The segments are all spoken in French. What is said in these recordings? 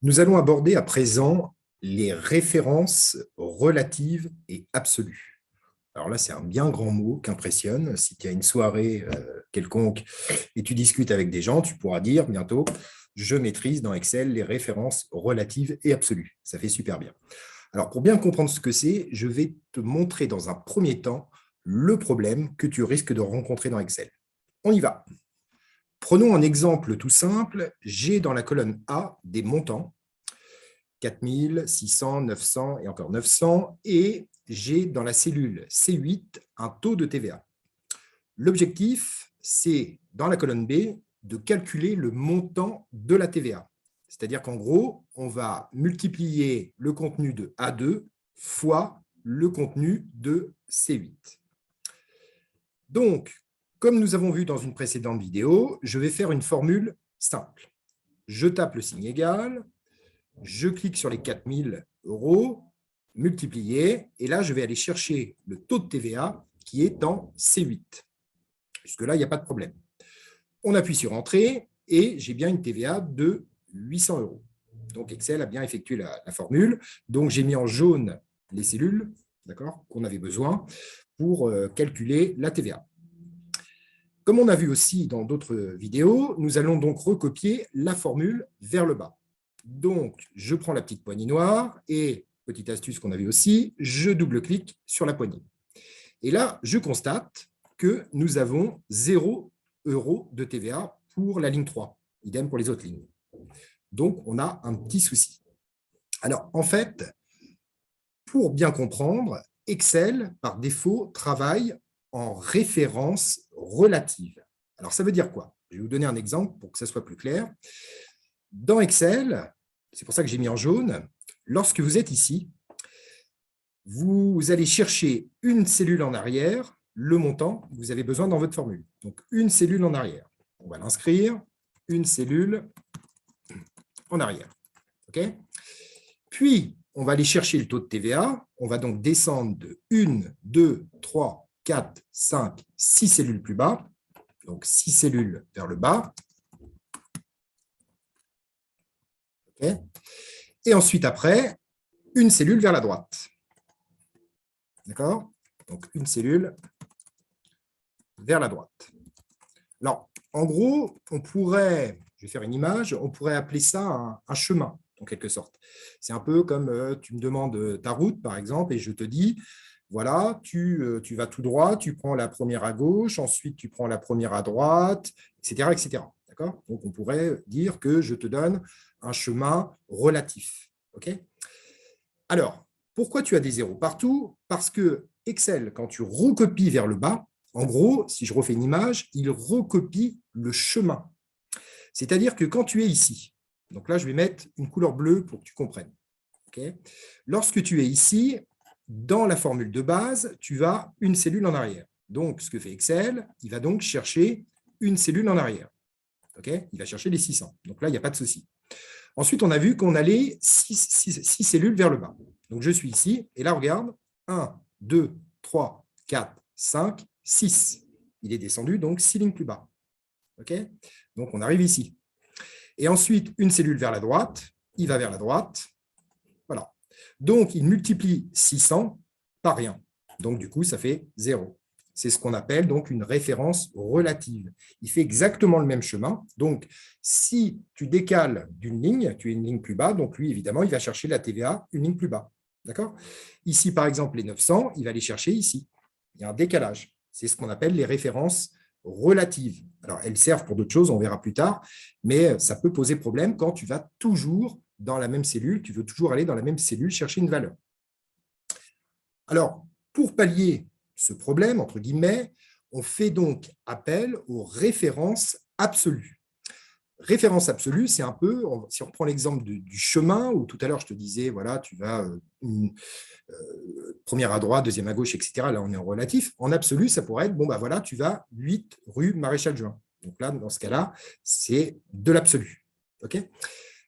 Nous allons aborder à présent les références relatives et absolues. Alors là, c'est un bien grand mot qui impressionne. Si tu as une soirée quelconque et tu discutes avec des gens, tu pourras dire bientôt, je maîtrise dans Excel les références relatives et absolues. Ça fait super bien. Alors, pour bien comprendre ce que c'est, je vais te montrer dans un premier temps le problème que tu risques de rencontrer dans Excel. On y va. Prenons un exemple tout simple. J'ai dans la colonne A des montants, 4000, 600, 900 et encore 900, et j'ai dans la cellule C8 un taux de TVA. L'objectif, c'est dans la colonne B de calculer le montant de la TVA. C'est-à-dire qu'en gros, on va multiplier le contenu de A2 fois le contenu de C8. Donc, comme nous avons vu dans une précédente vidéo, je vais faire une formule simple. Je tape le signe égal, je clique sur les 4000 euros, multiplié, et là, je vais aller chercher le taux de TVA qui est en C8. Jusque-là, il n'y a pas de problème. On appuie sur Entrée, et j'ai bien une TVA de 800 euros. Donc, Excel a bien effectué la formule. Donc, j'ai mis en jaune les cellules qu'on avait besoin pour calculer la TVA. Comme on a vu aussi dans d'autres vidéos, nous allons donc recopier la formule vers le bas. Donc, je prends la petite poignée noire et, petite astuce qu'on a vu aussi, je double-clique sur la poignée. Et là, je constate que nous avons 0 € de TVA pour la ligne 3. Idem pour les autres lignes. Donc, on a un petit souci. Alors, en fait, pour bien comprendre, Excel, par défaut, travaille en référence relative. Alors, ça veut dire quoi? Je vais vous donner un exemple pour que ça soit plus clair. Dans Excel, c'est pour ça que j'ai mis en jaune, lorsque vous êtes ici, vous allez chercher une cellule en arrière, le montant que vous avez besoin dans votre formule. Donc, une cellule en arrière. On va l'inscrire, une cellule en arrière. Okay? Puis, on va aller chercher le taux de TVA. On va donc descendre de 1, 2, 3, 4, 5, 6 cellules plus bas. Donc, 6 cellules vers le bas. Okay. Et ensuite, après, une cellule vers la droite. D'accord? Donc, une cellule vers la droite. Alors, en gros, on pourrait, je vais faire une image, on pourrait appeler ça un chemin, en quelque sorte. C'est un peu comme tu me demandes ta route, par exemple, et je te dis, voilà, tu vas tout droit, tu prends la première à gauche, ensuite tu prends la première à droite, etc. etc. D'accord? Donc, on pourrait dire que je te donne un chemin relatif. OK? Alors, pourquoi tu as des zéros partout? Parce que Excel, quand tu recopies vers le bas, en gros, si je refais une image, il recopie le chemin. C'est-à-dire que quand tu es ici, donc là, je vais mettre une couleur bleue pour que tu comprennes. Okay. Lorsque tu es ici, dans la formule de base, tu as une cellule en arrière. Donc, ce que fait Excel, il va donc chercher une cellule en arrière. Okay. Il va chercher les 600. Donc là, il n'y a pas de souci. Ensuite, on a vu qu'on allait 6 cellules vers le bas. Donc, je suis ici, et là, regarde, 1, 2, 3, 4, 5, 6. Il est descendu, donc 6 lignes plus bas. Okay. Donc, on arrive ici. Et ensuite, une cellule vers la droite, il va vers la droite. Voilà. Donc, il multiplie 600 par rien. Donc, du coup, ça fait 0. C'est ce qu'on appelle donc une référence relative. Il fait exactement le même chemin. Donc, si tu décales d'une ligne, tu es une ligne plus bas, donc lui, évidemment, il va chercher la TVA une ligne plus bas. D'accord? Ici, par exemple, les 900, il va les chercher ici. Il y a un décalage. C'est ce qu'on appelle les références relatives. Alors, elles servent pour d'autres choses, on verra plus tard, mais ça peut poser problème quand tu vas toujours dans la même cellule, tu veux toujours aller dans la même cellule chercher une valeur. Alors, pour pallier ce problème, entre guillemets, on fait donc appel aux références absolues. Référence absolue, c'est un peu, si on reprend l'exemple du chemin, où tout à l'heure je te disais, voilà, tu vas première à droite, deuxième à gauche, etc. Là, on est en relatif. En absolu, ça pourrait être, bon, bah voilà, tu vas 8 rue Maréchal Juin. Donc là, dans ce cas-là, c'est de l'absolu. OK?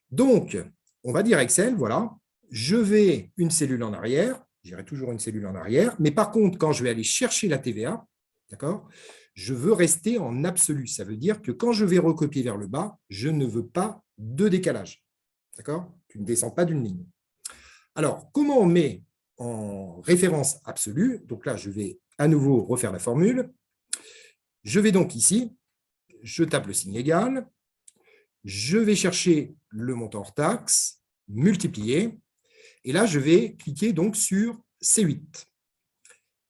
Donc, on va dire Excel, voilà, je vais une cellule en arrière, j'irai toujours une cellule en arrière, mais par contre, quand je vais aller chercher la TVA, d'accord, je veux rester en absolu. Ça veut dire que quand je vais recopier vers le bas, je ne veux pas de décalage. D'accord? Tu ne descends pas d'une ligne. Alors, comment on met en référence absolue? Donc là, je vais à nouveau refaire la formule. Je vais donc ici, je tape le signe égal, je vais chercher le montant hors taxe, multiplier, et là, je vais cliquer donc sur C8.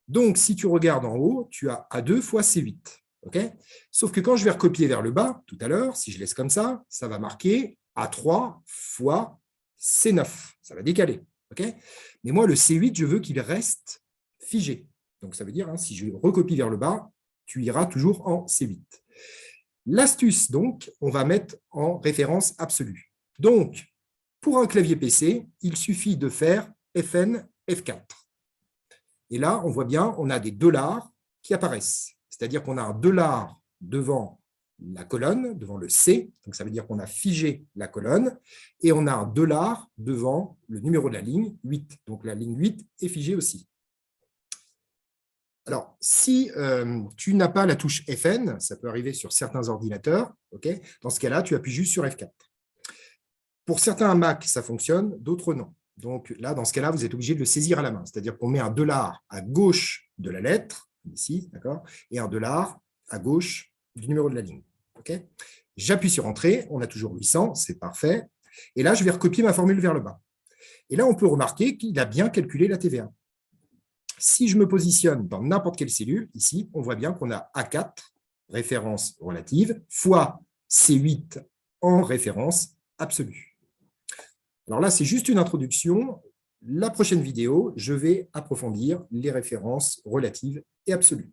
Donc, si tu regardes en haut, tu as A2 fois C8. Okay, sauf que quand je vais recopier vers le bas, tout à l'heure, si je laisse comme ça va marquer A3 fois C9. Ça va décaler. Okay, mais moi, le C8, je veux qu'il reste figé. Donc, ça veut dire, si je recopie vers le bas, tu iras toujours en C8. L'astuce, donc, on va mettre en référence absolue. Donc, pour un clavier PC, il suffit de faire FN F4. Et là, on voit bien, on a des dollars qui apparaissent. C'est-à-dire qu'on a un dollar devant la colonne, devant le C, donc ça veut dire qu'on a figé la colonne, et on a un dollar devant le numéro de la ligne, 8. Donc la ligne 8 est figée aussi. Alors, si tu n'as pas la touche FN, ça peut arriver sur certains ordinateurs, okay, dans ce cas-là, tu appuies juste sur F4. Pour certains Mac, ça fonctionne, d'autres non. Donc là, dans ce cas-là, vous êtes obligé de le saisir à la main. C'est-à-dire qu'on met un dollar à gauche de la lettre, ici, d'accord, et un dollar à gauche du numéro de la ligne. Okay, j'appuie sur Entrée, on a toujours 800, c'est parfait. Et là, je vais recopier ma formule vers le bas. Et là, on peut remarquer qu'il a bien calculé la TVA. Si je me positionne dans n'importe quelle cellule, ici, on voit bien qu'on a A4, référence relative, fois C8 en référence absolue. Alors là, c'est juste une introduction. La prochaine vidéo, je vais approfondir les références relatives et absolues.